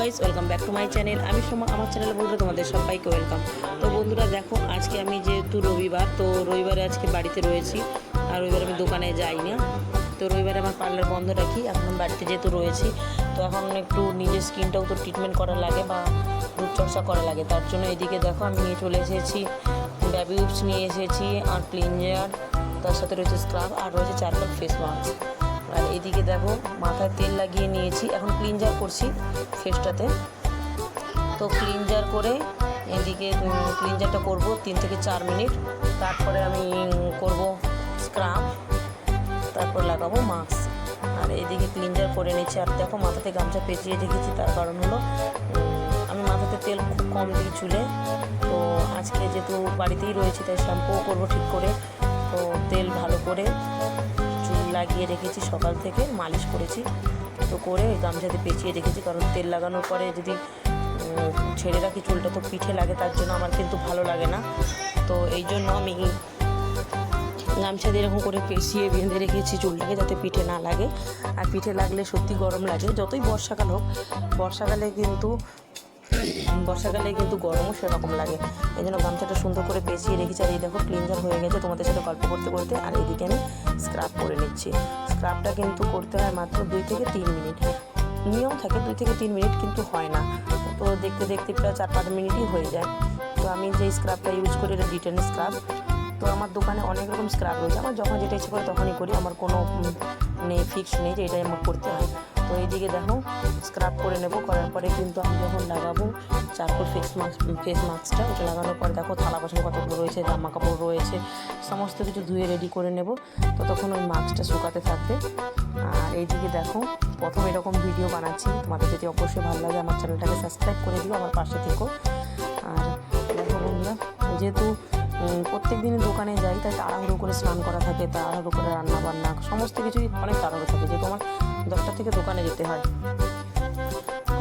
Guys, welcome back to my channel. আমি আমার চ্যানেলে বন্ধুরা তোমাদের সবাইকে ওয়েলকাম। তো বন্ধুরা দেখো, আজকে আমি যেহেতু রবিবার, তো রবিবারে আজকে বাড়িতে রয়েছি। আর রবিবারে আমি দোকানে যাই না, তো রবিবারে আমার পার্লার বন্ধ রাখি। এখন বাড়িতে যেহেতু রয়েছি, তো এখন একটু নিজের স্কিনটাও তো ট্রিটমেন্ট করা লাগে বা রূপচর্চা করা লাগে। তার জন্য এদিকে দেখো আমি নিয়ে চলে এসেছি বেবি উইপস নিয়ে এসেছি, আর ক্লিনজার, তার সাথে রয়েছে স্ক্রাব, আর রয়েছে চারকোল ফেস মাস্ক। আর এদিকে দেখো মাথায় তেল লাগিয়ে নিয়েছি, এখন ক্লিনজার করছি ফেসটাতে। তো ক্লিনজার করে এদিকে ক্লিনজারটা করব 3 থেকে 4 মিনিট, তারপরে আমি করব স্ক্রাব, তারপর লাগাবো মাস্ক। আর এদিকে ক্লিনজার করে নিচ্ছি। আর দেখো মাথাতে গামছা পেঁচিয়ে রেখেছি, তার কারণ হলো আমি মাথাতে তেল খুব কম দিই চুলে। তো আজকে যেহেতু বাড়িতেই রয়েছি, তাই শ্যাম্পুও করবো ঠিক করে। তো তেল ভালো করে চুল লাগিয়ে রেখেছি, সকাল থেকে মালিশ করেছি। তো করে গামছাতে পেঁচিয়ে রেখেছি, কারণ তেল লাগানোর পরে যদি ছেড়ে রাখি চুলটা তো পিঠে লাগে, তার জন্য আমার কিন্তু ভালো লাগে না। তো এই জন্য আমি গামছা দিয়ে এরকম করে পেঁচিয়ে বেঁধে রেখেছি চুলটাকে, যাতে পিঠে না লাগে। আর পিঠে লাগলে সত্যি গরম লাগে, যতই বর্ষাকাল হোক। বর্ষাকালে কিন্তু গরমও সেরকম লাগে। এই জন্য গামছাটা সুন্দর করে পেঁচিয়ে রেখেছি। আর এই দেখো ক্লিনজার হয়ে গেছে তোমাদের সাথে গল্প করতে করতে। আর এদিকে আমি স্ক্রাব করে নিচ্ছি। স্ক্রাবটা কিন্তু করতে হয় মাত্র 2 থেকে 3 মিনিট। নিয়ম থাকে 2 থেকে 3 মিনিট, কিন্তু হয় না। তো দেখতে দেখতে প্রায় 4-5 মিনিটই হয়ে যায়। তো আমি যে স্ক্রাবটা ইউজ করি, এটা ডিটেন স্ক্রাব। তো আমার দোকানে অনেক রকম স্ক্রাব রয়েছে, আমার যখন যেটা ইচ্ছে করে তখনই করি, আমার কোনো ফিক্স নেই যে এটাই আমার করতে হয়। তো এইদিকে দেখো স্ক্রাব করে নেব, করার পরে কিন্তু আমি যখন লাগাবো চারকোল ফেস মাস্কটা, ওটা লাগানোর পরে দেখো থালা বাসন কতগুলো রয়েছে, জামা কাপড় রয়েছে, সমস্ত কিছু ধুয়ে রেডি করে নেব। ততক্ষণ ওই মাস্কটা শুকাতে থাকবে। আর এইদিকে দেখো প্রথম এরকম ভিডিও বানাচ্ছি, তোমাদের যদি অবশ্যই ভালো লাগে আমার চ্যানেলটাকে সাবস্ক্রাইব করে দিও, আমার পাশে থেকো। আর দেখো বন্ধুরা, যেহেতু প্রত্যেক দিনই দোকানে যাই, তাই তাড়াহুড়ো করে স্নান করা থাকে, তাড়াহুড়ো করে রান্না বান্না সমস্ত কিছুই অনেক তাড়াহুড়ো থাকে, যেহেতু আমার 10টা থেকে দোকানে যেতে হয়।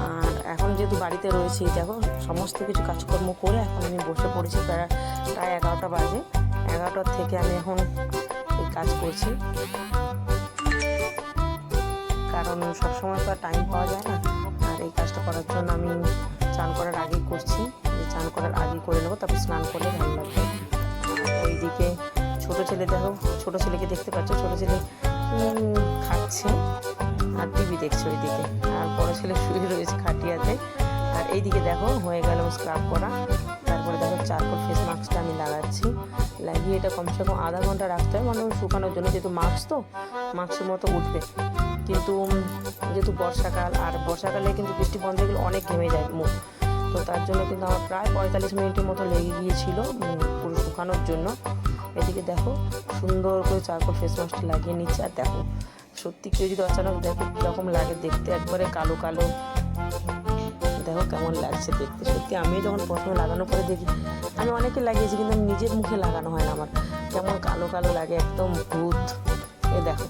আর এখন যেহেতু বাড়িতে রয়েছি, দেখো সমস্ত কিছু কাজকর্ম করে এখন আমি বসে পড়েছি। প্রায় 11টা বাজে। 11টার থেকে আমি এখন এই কাজ করছি, কারণ সবসময় তো আর টাইম পাওয়া যায় না। আর এই কাজটা করার জন্য আমি চান করার আগেই করছি, যে চান করার আগেই করে নেবো, তারপর স্নান করলে ভালো লাগবে। ওইদিকে ছোটো ছেলে, দেখো ছোটো ছেলেকে দেখতে পাচ্ছ, ছোটো ছেলে খাচ্ছে আর টিভি দেখছে ওইদিকে। আর বড় ছেলে শুয়ে রয়েছে খাটিয়াতে। আর এইদিকে দেখো হয়ে গেল স্ক্রাব করা। তারপরে দেখো চারকোল ফেস মাস্কটা আমি লাগাচ্ছি। লাগিয়ে এটা কমসে কম আধা ঘন্টা রাখতে হয়, মানে শুকানোর জন্য, যেহেতু মাস্ক তো মাস্কের মতো উঠবে। কিন্তু যেহেতু বর্ষাকাল, আর বর্ষাকালে কিন্তু বৃষ্টি বন্ধ হয়ে গেলে অনেক ঘেমে যায় মুখ। তো তার জন্য কিন্তু আমার প্রায় 45 মিনিটের মতো লেগে গিয়েছিল পুরো শুকানোর জন্য। এদিকে দেখো সুন্দর করে চারকোল ফেস মাস্কটা লাগিয়ে নিচ্ছে। আর দেখো সত্যি কেউ যদি অচানক দেখো কীরকম লাগে দেখতে, একবারে কালো কালো, দেখো কেমন লাগছে দেখতে। সত্যি আমিও যখন প্রথমে লাগানোর পরে দেখি, আমি অনেকে লাগিয়েছি কিন্তু নিজের মুখে লাগানো হয় না আমার, কেমন কালো কালো লাগে, একদম ভূত। এ দেখো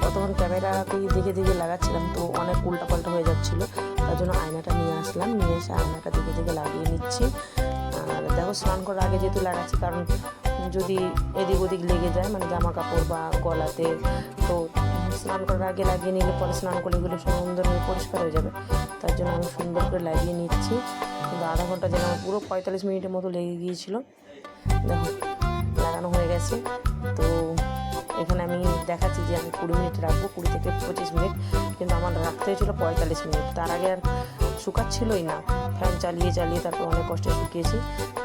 কতক্ষণ ক্যামেরাতেই দেখে দেখে লাগাচ্ছিলাম, তো অনেক উল্টাপাল্টা হয়ে যাচ্ছিলো। তার জন্য আয়নাটা নিয়ে আসলাম, নিয়ে এসে আয়নাটা দেখে দেখে লাগিয়ে নিচ্ছি। আর দেখো স্নান করার আগে যেহেতু লাগাচ্ছি, কারণ যদি এদিক ওদিক লেগে যায়, মানে জামা কাপড় বা গলাতে, তো স্নান করার আগে লাগিয়ে নিলে পরে স্নান করলে এগুলো সুন্দরভাবে পরিষ্কার হয়ে যাবে। তার জন্য আমি সুন্দর করে লাগিয়ে নিচ্ছি। কিন্তু আধা ঘন্টা যেন আমার পুরো 45 মিনিটের মতো লেগে গিয়েছিলো। দেখো লাগানো হয়ে গেছে। তো এখানে আমি দেখাচ্ছি যে আমি 20 মিনিট রাখবো, 20 থেকে 25 মিনিট, কিন্তু আমার রাখতে হয়েছিল 45 মিনিট। তার আগে আর শুকাচ্ছিলই না, ফ্যান চালিয়ে চালিয়ে তারপর অনেক কষ্টে শুকিয়েছি।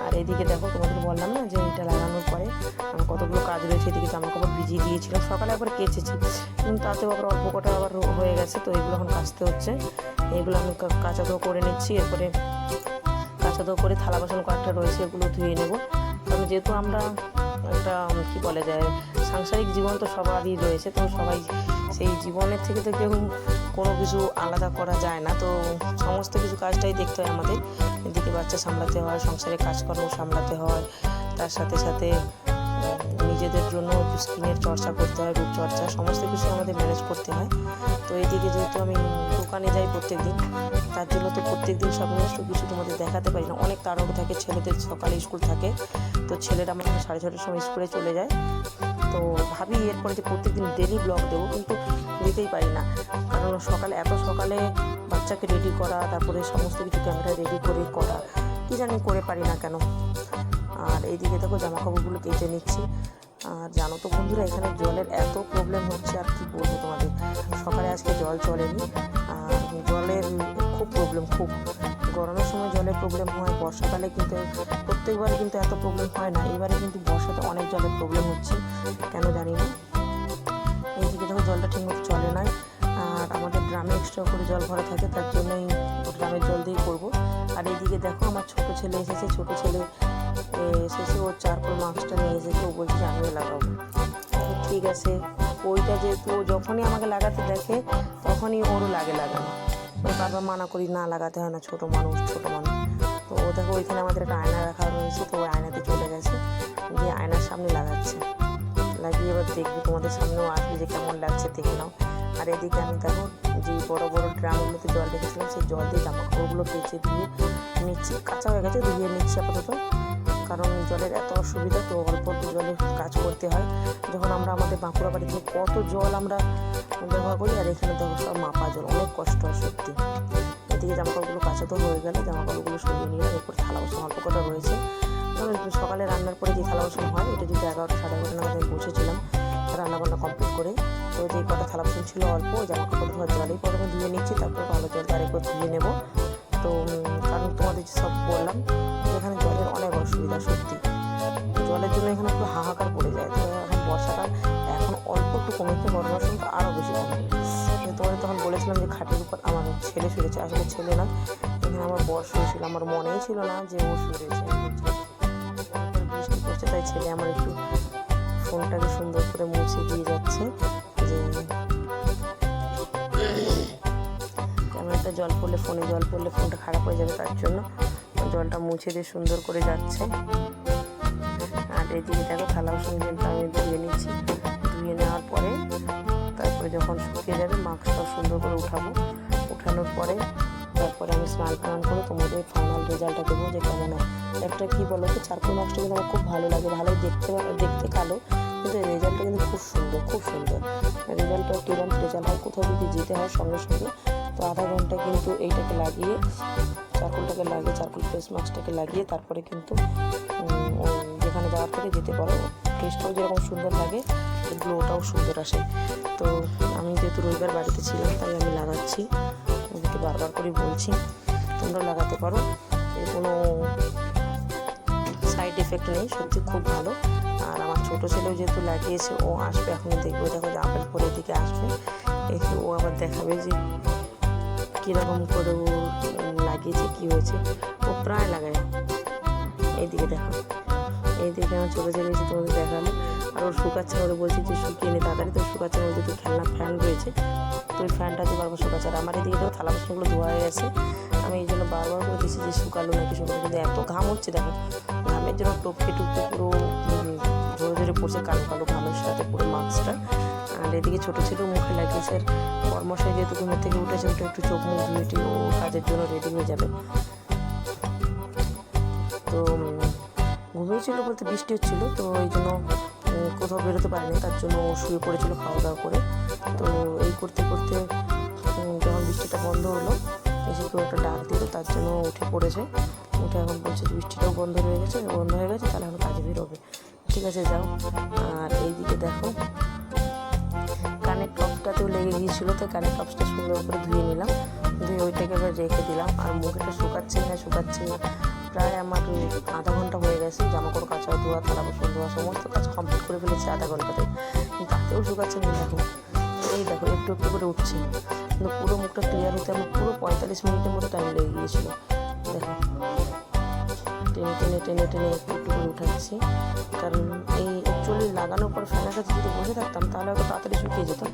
আর এদিকে দেখো তোমাদের বললাম না যে এটা লাগানোর পরে আমার কতগুলো কাজ রয়েছে। এদিকে জামা কাপড় ভিজিয়ে দিয়েছিলাম, সকালে একবার কেচেছি, কিন্তু তাতেও আবার অল্প কটা আবার হয়ে গেছে। তো এগুলো এখন কাচতে হচ্ছে, এগুলো আমি কাঁচা ধোয়া করে নিচ্ছি। এরপরে কাঁচা ধোয়া করে থালা বাসন কয়েকটা রয়েছে, এগুলো ধুয়ে নেব। কারণ যেহেতু আমরা একটা কী বলে যায়, সাংসারিক জীবন তো সবারই রয়েছে, তো সবাই সেই জীবনের থেকে তো কেউ কোনো কিছু আলাদা করা যায় না। তো সমস্ত কিছু কাজটাই দেখতে হয় আমাদের। এদিকে বাচ্চা সামলাতে হয়, সংসারের কাজকর্ম সামলাতে হয়, তার সাথে সাথে নিজেদের জন্য একটু স্কিনের চর্চা করতে হয়, রূপচর্চা, সমস্ত কিছু আমাদের ম্যানেজ করতে হয়। তো এইদিকে যেহেতু আমি দোকানে যাই প্রত্যেক দিন, তার জন্য তো প্রত্যেক দিন সমস্ত কিছু তোমাদের দেখাতে পারি না, অনেক তাড়াহুড়ো থাকে, ছেলেদের সকালে স্কুল থাকে। তো ছেলেরা আমার 6:30টার সময় স্কুলে চলে যায়। তো ভাবি এরপরে যে প্রত্যেকদিন ডেলি ব্লগ দেবো, কিন্তু দিতেই পারি না, কারণ সকালে এত সকালে বাচ্চাকে রেডি করা, তারপরে সমস্ত কিছু ক্যামেরা রেডি করা, কি জানি করে পারি না কেন। আর এইদিকে দেখো জামা কাপড়গুলো কেচে নিচ্ছি। আর জানো তো বন্ধুরা, এখানে জলের এত প্রবলেম হচ্ছে, আর কি বলবো তোমাদের। সকালে আজকে জল চলেনি, আর জলের খুব প্রবলেম, খুব গরমের সময় জলের প্রবলেম হয়, বর্ষাকালে কিন্তু প্রত্যেকবার কিন্তু এত প্রবলেম হয় না। এবারে কিন্তু বর্ষাতে অনেক জলের প্রবলেম হচ্ছে, কেন জানি না। এইদিকে দেখো জলটা ঠিকমতো চলে না, আর আমাদের ড্রামে এক্সট্রা করে জল ভরা থাকে, তার জন্যই ড্রামের জল দিয়েই করবো। আর এইদিকে দেখো আমার ছোট ছেলে এসেছে, ওর চারকোল মাস্কটা নিয়ে এসেছে, ও বলছে যে আমিও লাগাবো। ঠিক আছে, ওইটা যেহেতু যখনই আমাকে লাগাতে দেখে তখনই ওরও লাগানো। বারবার মানা করি না লাগাতে হয় না, ছোটো মানুষ। তো ও দেখো ওইখানে আমাদের একটা আয়না রাখা রয়েছে, তো ওই আয়নাতে চলে গেছে, গিয়ে আয়নার সামনে লাগাচ্ছে। লাগিয়ে এবার দেখবো, তোমাদের সামনেও আসবে যে কেমন লাগছে, দেখে নাও। আর এদিকে আমি দেখো যে বড় বড় ড্রামগুলোতে জল রেখেছিলাম, সেই জল দিয়ে জামা কাপড়গুলো কেচে দিয়ে নিচ্ছি। কাঁচা হয়ে গেছে, ধুয়ে নিচ্ছি আপাতত, কারণ জলের এত অসুবিধা, তো অল্প অল্প জলে কাজ করতে হয়। যখন আমরা আমাদের বাঁকুড়া বাড়ি থেকে কত জল আমরা ব্যবহার করি, আর এখানে দেখো সব মাপা জল, অনেক কষ্ট হয় সত্যি। এদিকে জামাকাপড়গুলো কাঁচা তো হয়ে গেলে জামাকাপড়গুলো সরিয়ে নিলাম। এরপর থালা বাসন অল্প কটা রয়েছে, সকালে রান্নার পরে যে থালা বাসন হয়, এটা যদি 11টা সাড়ে 11টা নাগাদ আমি বসেছিলাম রান্নাবান্না কমপ্লিট করে। তো যে কটা থালা বাসন ছিল অল্প, জামাকাপড় ধোয়ার জলেই প্রথমে ধুয়ে নিচ্ছি, তারপর ভালো জল আরেকবার ধুয়ে নেবো। তো কারণ তোমাদের সব বললাম, এখানে জলের অনেক অসুবিধা সত্যি, জলের জন্য এখানে একটু হাহাকার পড়ে যায়। তো এখন বর্ষাকাল, এখন অল্প একটু কমেছে, গরমের সময় তো আরও বেশি কমে। তোমাদের তখন বলেছিলাম যে খাটের উপর আমার ছেলে শুয়েছে, আসলে ছেলে না, এখানে আমার বর শুয়েছিল, আমার মনেই ছিল না যে ও শুয়েছে। বৃষ্টি পড়ছে, তাই ছেলে আমার একটু ফোনটাকে সুন্দর করে মুছে দিয়ে যাচ্ছে, যে ক্যামেরাটা জল পড়লে, ফোনে জল পড়লে ফোনটা খারাপ হয়ে যাবে, তার জন্য জলটা মুছে দিয়ে সুন্দর করে যাচ্ছে। আর এদিকে দেখো থালা বাসন কিন্তু আমি ধুয়ে নিচ্ছি, ধুয়ে নেওয়ার পরে তারপরে যখন শুকিয়ে যাবে মাস্কটা সুন্দর করে উঠানোর পরে তারপরে আমি স্নান করে তোমাদের ফাইনাল রেজাল্টটা দেবো যে কেমন হয়। একটা কী বলো তো, চারকোল মাস্কটা কিন্তু আমার খুব ভালো লাগে, ভালোই দেখতে কালো, কিন্তু রেজাল্টটা কিন্তু খুব সুন্দর রেজাল্টটা। কিরম রেজাল্ট হয়, কোথাও যদি যেতে হয় সঙ্গে তো আধা ঘন্টা কিন্তু এইটাকে লাগিয়ে, চারকোল ফেস মাস্কটাকে লাগিয়ে তারপরে কিন্তু যেখানে যাওয়ার থেকে যেতে পারো। ফেসটাও যেরকম সুন্দর লাগে, গ্লোটাও সুন্দর আসে। তো আমি যেহেতু রবিবার বাড়িতে ছিলাম, তাই আমি লাগাচ্ছি, ওদেরকে বারবার করে বলছি তোমরা লাগাতে পারো, এর কোনো সাইড এফেক্ট নেই, সত্যি খুব ভালো। আর আমার ছোটো ছেলেও যেহেতু লাগিয়েছে, ও আসবে এখন, দেখবো দেখো যে আপেল পরে দিকে আসবে, এসে ও আবার দেখাবে যে কীরকম করে ও লাগিয়েছে, কী হয়েছে। ও প্রায় লাগায়। এইদিকে দেখো, এইদিকে আমার ছোটো ছেলে এসে তোমাদের দেখালো, আর ওর শুকাচ্ছে, ওরা বলছে যে শুকিয়ে নে তাড়াতাড়ি, তো শুকাচ্ছে বলছে তো খেলনা ফ্যান রয়েছে, তো ওই ফ্যানটা দিয়ে বারবার শুকাচ্ছে। আর আমার এদিকে দেখো থালা বাসনগুলো ধোয়া হয়ে গেছে, আমি এই জন্য বারবার করে দিচ্ছি যে শুকালো নাকি, কিন্তু এত ঘাম হচ্ছে দেখো, ঘামের জন্য টপকে পুরো ধরে পড়ছে, কালো ঘামের সাথে পুরো মাস্কটা। আর এদিকে ছোটো ছেলেও মুখে লাগিয়েছে, আর কর্মশায় যেহেতু ঘুমের থেকে উঠেছে, ওটা একটু চোখ মুখ ধুয়ে ও কাজের জন্য রেডি হয়ে যাবে। তো ঘুমিয়েছিল বলতে বৃষ্টি হচ্ছিলো, তো এই জন্য কোথাও বেরোতে পারেনি, তার জন্য ও শুয়ে পড়েছিল খাওয়া দাওয়া করে। তো এই করতে যখন বৃষ্টিটা বন্ধ হলো, এসে কেউ একটা ডাক দিল, তার জন্য উঠে পড়েছে। উঠে এখন বলছে বৃষ্টিটাও বন্ধ হয়ে গেছে, তাহলে এখন কাজে বেরোবে। ঠিক আছে, যাও। আর এইদিকে দেখো কানের টপসটাতেও লেগে গিয়েছিলো, তো কানের টপসটা সুন্দর করে ধুয়ে নিলাম, ধুয়ে ওইটাকে এবার রেখে দিলাম। আর মুখটা শুকাচ্ছে না, প্রায় আমার আধা ঘন্টা হয়ে গেছে, জামাকাপড় কাচা ধোয়া, থালা বাসন ধোয়া, সমস্ত কাজ কমপ্লিট করে ফেলেছি আধা ঘন্টাতে, তাতেও শুকাচ্ছে না। দেখো এই দেখো একটু করে উঠছে, কিন্তু পুরো মুখটা ক্লিয়ার হতে আমার পুরো 45 মিনিটের মতো টাইম লেগে গিয়েছিলো। দেখো টেনে একটু করে উঠাচ্ছি, কারণ এই অ্যাকচুয়ালি লাগানোর পর ফ্যানের কাছে যদি বসে থাকতাম তাহলে হয়তো তাড়াতাড়ি শুকিয়ে যেতাম,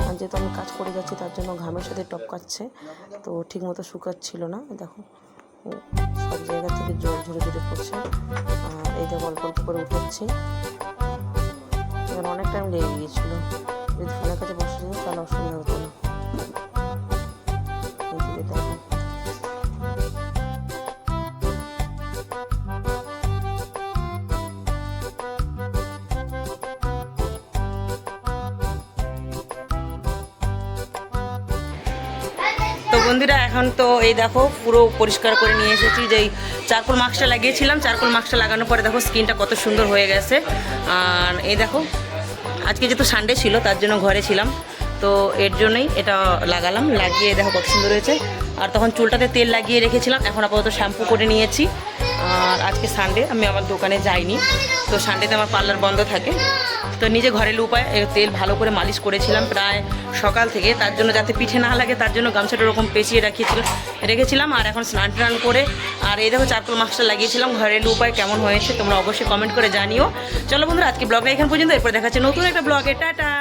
আর যেহেতু আমি কাজ করে যাচ্ছি তার জন্য ঘামের সাথে টপকাচ্ছে, তো ঠিক মতো শুকাচ্ছিল না। দেখো সব জায়গা থেকে জল ঝরে পড়ছে, আর এই দেখো অল্প করে উঠাচ্ছি, এবার অনেক টাইম লেগে গিয়েছিলো, যদি ফ্যানের কাছে বসে যেত তাহলে অসুবিধা হতো না। এইদিকে দেখো তো বন্ধুরা এখন তো এই দেখো পুরো পরিষ্কার করে নিয়ে এসেছি, যে চারকোল মাস্কটা লাগিয়েছিলাম, চারকোল মাস্কটা লাগানোর পরে দেখো স্কিনটা কত সুন্দর হয়ে গেছে। আর এই দেখো আজকে যেহেতু সানডে ছিল তার জন্য ঘরে ছিলাম, তো এর জন্যই এটা লাগালাম, লাগিয়ে দেখো কত সুন্দর হয়েছে। আর তখন চুলটাতে তেল লাগিয়ে রেখেছিলাম, এখন আপাতত শ্যাম্পু করে নিয়েছি। আর আজকে সানডে আমি আমার দোকানে যাইনি, তো সানডেতে আমার পার্লার বন্ধ থাকে, তো নিজে ঘরের উপায় তেল ভালো করে মালিশ করেছিলাম প্রায় সকাল থেকে, তার জন্য যাতে পিঠে না লাগে তার জন্য গামছাটা ওরকম পেঁচিয়ে রেখেছিলাম। আর এখন স্নান টান করে আর এই দেখো চারকোল মাস্কটা লাগিয়েছিলাম, ঘরের উপায় কেমন হয়েছে তোমরা অবশ্যই কমেন্ট করে জানিও। চলো বন্ধুরা আজকে ব্লগটা এখান পর্যন্ত, এরপর দেখাচ্ছে নতুন একটা ব্লগে, টাটা।